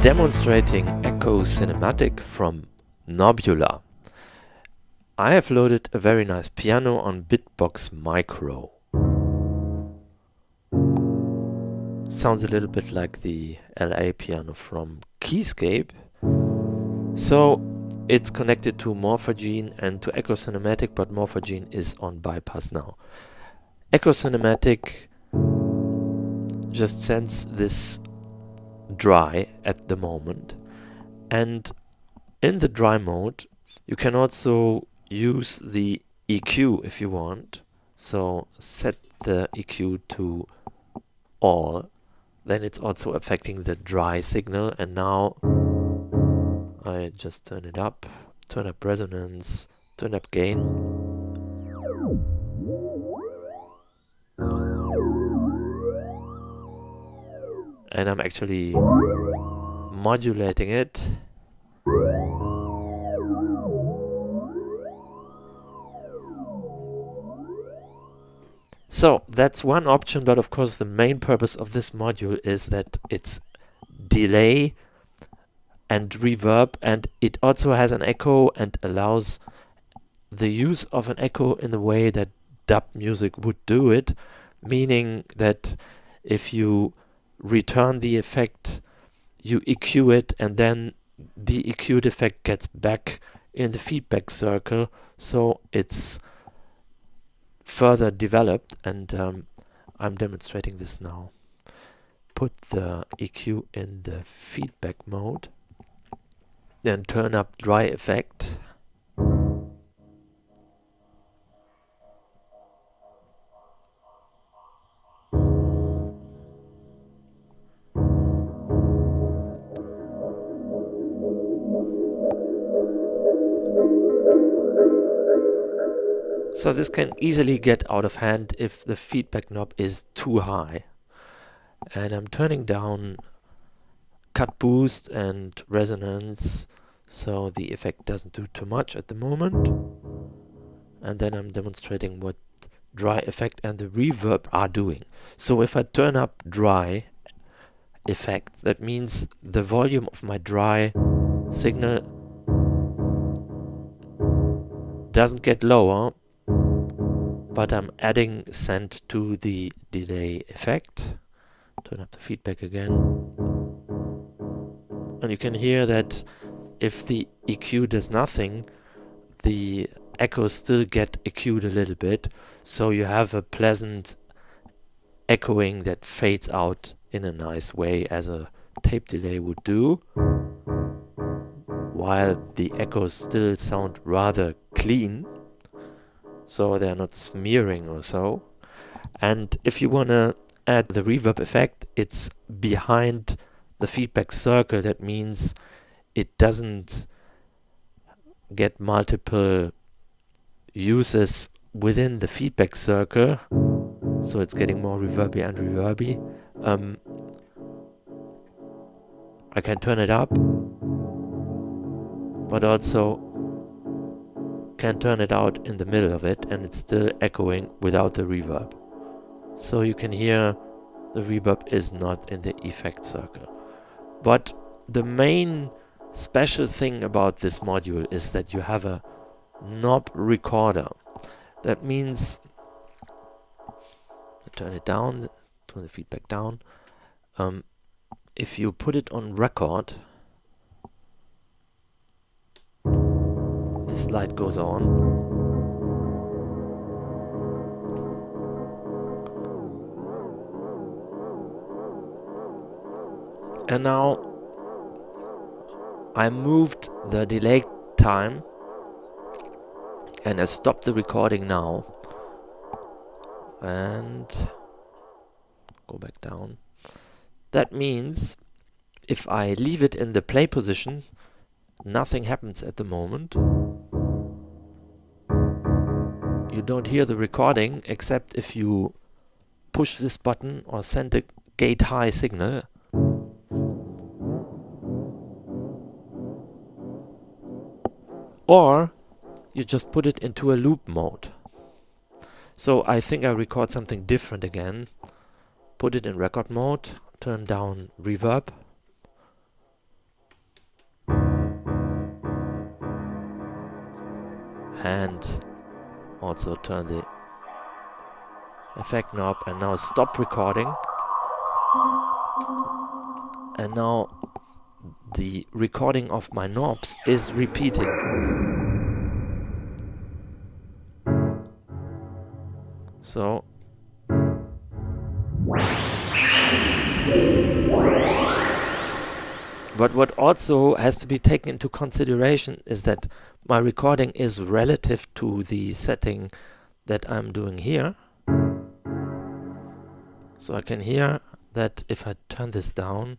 demonstrating Echo Cinematic from Knobula. I have loaded a very nice piano on bitbox Micro. Sounds a little bit like the LA piano from Keyscape. So it's connected to Morphagene and to Echo Cinematic, but Morphagene is on bypass now. Echo Cinematic just sends this dry at the moment, and in the dry mode you can also use the EQ if you want. So set the EQ to all, then it's also affecting the dry signal. And now I just turn it up, turn up resonance, turn up gain. And I'm actually modulating it. So that's one option, but of course the main purpose of this module is that it's delay and reverb, and it also has an echo and allows the use of an echo in the way that dub music would do it, meaning that if you return the effect, you EQ it, and then the EQ'd effect gets back in the feedback circle, so it's further developed. And I'm demonstrating this now. Put the EQ in the feedback mode, then turn up dry effect. So this can easily get out of hand if the feedback knob is too high. And I'm turning down cut boost and resonance, so the effect doesn't do too much at the moment. And then I'm demonstrating what dry effect and the reverb are doing. So if I turn up dry effect, that means the volume of my dry signal doesn't get lower, but I'm adding send to the delay effect. Turn up the feedback again. And you can hear that if the EQ does nothing, the echoes still get EQ'd a little bit. So you have a pleasant echoing that fades out in a nice way, as a tape delay would do, while the echoes still sound rather clean, so they're not smearing or so. And if you want to add the reverb effect, it's behind the feedback circle. That means it doesn't get multiple uses within the feedback circle, so it's getting more reverby and reverby. I can turn it up, but also can turn it out in the middle of it, and it's still echoing without the reverb. So you can hear the reverb is not in the effect circle. But the main special thing about this module is that you have a knob recorder. That means, turn it down, turn the feedback down. If you put it on record, this light goes on. And now I moved the delay time and I stopped the recording now and go back down. That means if I leave it in the play position, nothing happens at the moment. You don't hear the recording except if you push this button or send a gate high signal. Or you just put it into a loop mode. So I think I record something different again. Put it in record mode, turn down reverb, and also turn the effect knob and now stop recording. And now the recording of my knobs is repeating. So but what also has to be taken into consideration is that my recording is relative to the setting that I'm doing here. So I can hear that if I turn this down,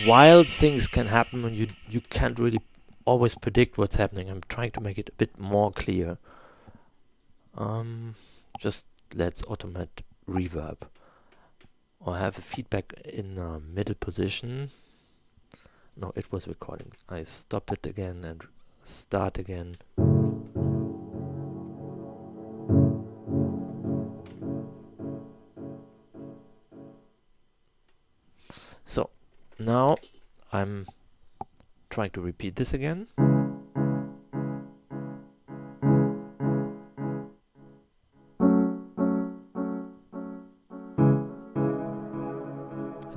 wild things can happen and you can't really always predict what's happening. I'm trying to make it a bit more clear. Just let's automate reverb. Or have a feedback in the middle position. No, it was recording. I stop it again and start again. So now I'm trying to repeat this again.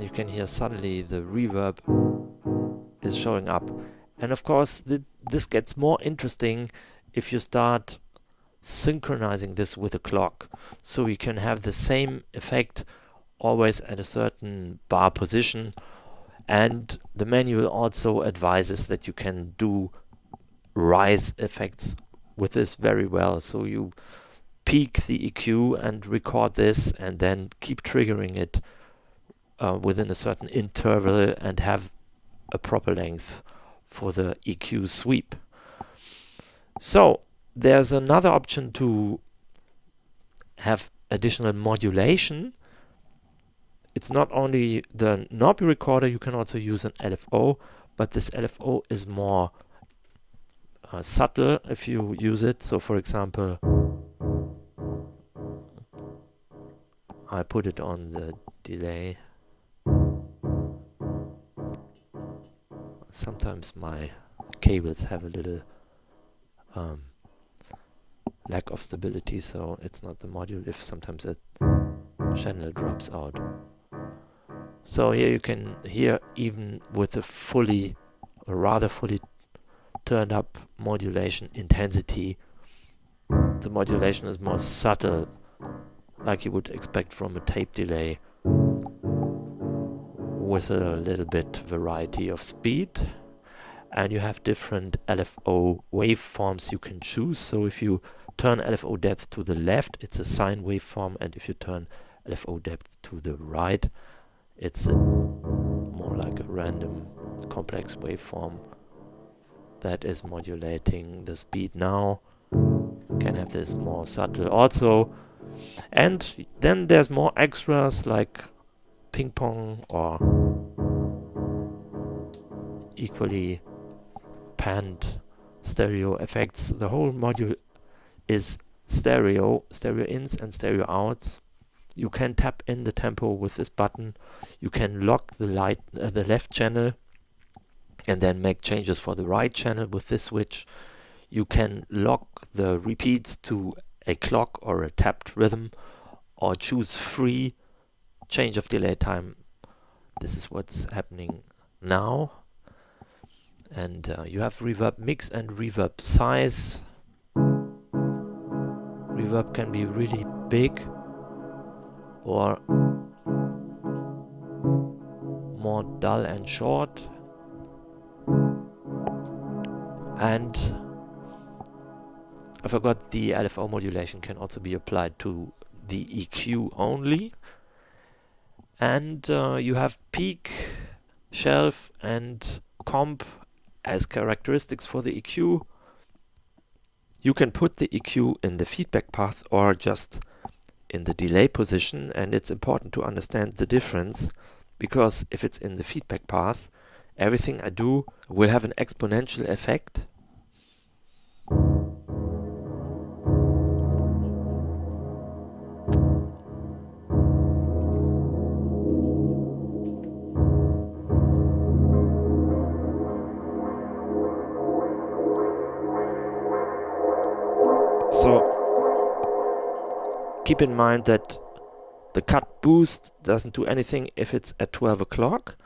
You can hear suddenly the reverb is showing up. And of course, this gets more interesting if you start synchronizing this with a clock. So you can have the same effect always at a certain bar position. And the manual also advises that you can do rise effects with this very well. So you peak the EQ and record this and then keep triggering it within a certain interval and have a proper length for the EQ sweep. So there's another option to have additional modulation. It's not only the knob recorder, you can also use an LFO, but this LFO is more subtle if you use it. So for example, I put it on the delay. Sometimes my cables have a little lack of stability, so it's not the module if sometimes a channel drops out. So here you can hear even with a rather fully turned up modulation intensity, the modulation is more subtle, like you would expect from a tape delay, with a little bit variety of speed. And you have different LFO waveforms you can choose. So if you turn LFO depth to the left, it's a sine waveform, and if you turn LFO depth to the right, it's more like a random complex waveform that is modulating the speed now. Can have this more subtle also. And then there's more extras like ping pong or equally panned stereo effects. The whole module is stereo ins and stereo outs. You can tap in the tempo with this button. You can lock the left channel and then make changes for the right channel with this switch. You can lock the repeats to a clock or a tapped rhythm, or choose free change of delay time. This is what's happening now. And you have reverb mix and reverb size. Reverb can be really big or more dull and short. And I forgot, the LFO modulation can also be applied to the EQ only. And you have peak, shelf and comp as characteristics for the EQ. You can put the EQ in the feedback path or just in the delay position, and it's important to understand the difference, because if it's in the feedback path, everything I do will have an exponential effect. So keep in mind that the cut boost doesn't do anything if it's at 12 o'clock.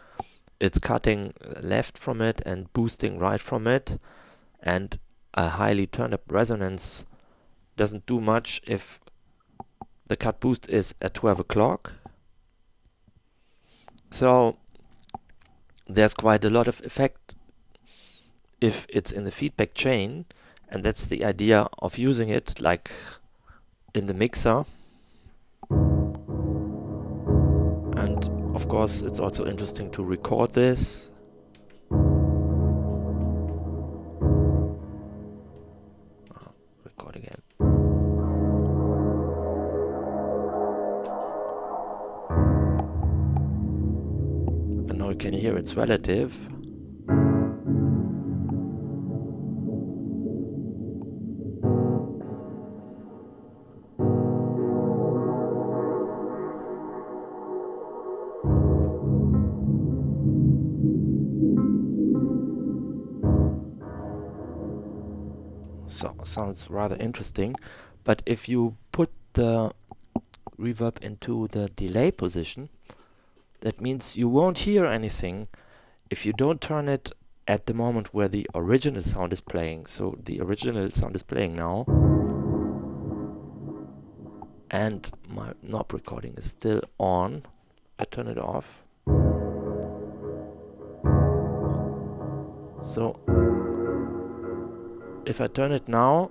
It's cutting left from it and boosting right from it. And a highly turned up resonance doesn't do much if the cut boost is at 12 o'clock. So there's quite a lot of effect if it's in the feedback chain, and that's the idea of using it like in the mixer. And of course it's also interesting to record this. Record again. And now you can hear it's relative. So sounds rather interesting, but if you put the reverb into the delay position, that means you won't hear anything if you don't turn it at the moment where the original sound is playing. So the original sound is playing now, and my knob recording is still on. I turn it off. So if I turn it now,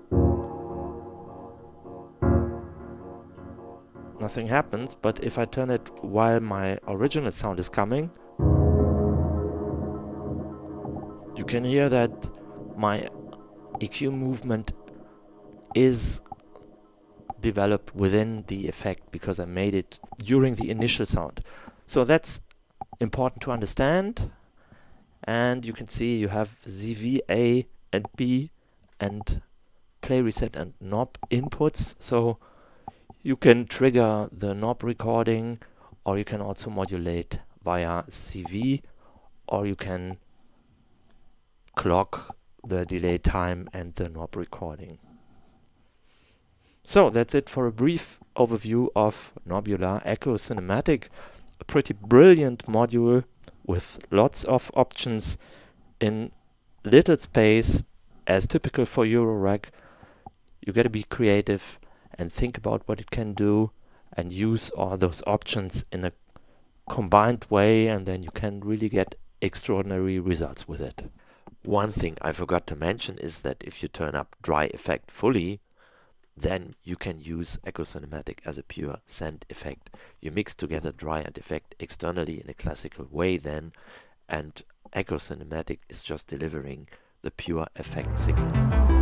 nothing happens, but if I turn it while my original sound is coming, you can hear that my EQ movement is developed within the effect because I made it during the initial sound. So that's important to understand. And you can see you have ZV, A and B and play, reset and knob inputs. So you can trigger the knob recording, or you can also modulate via CV, or you can clock the delay time and the knob recording. So that's it for a brief overview of Knobula Echo Cinematic, a pretty brilliant module with lots of options in little space, as typical for Eurorack. You gotta be creative and think about what it can do and use all those options in a combined way, and then you can really get extraordinary results with it. One thing I forgot to mention is that if you turn up dry effect fully, then you can use Echo Cinematic as a pure send effect. You mix together dry and effect externally in a classical way then, and Echo Cinematic is just delivering the pure effect signal.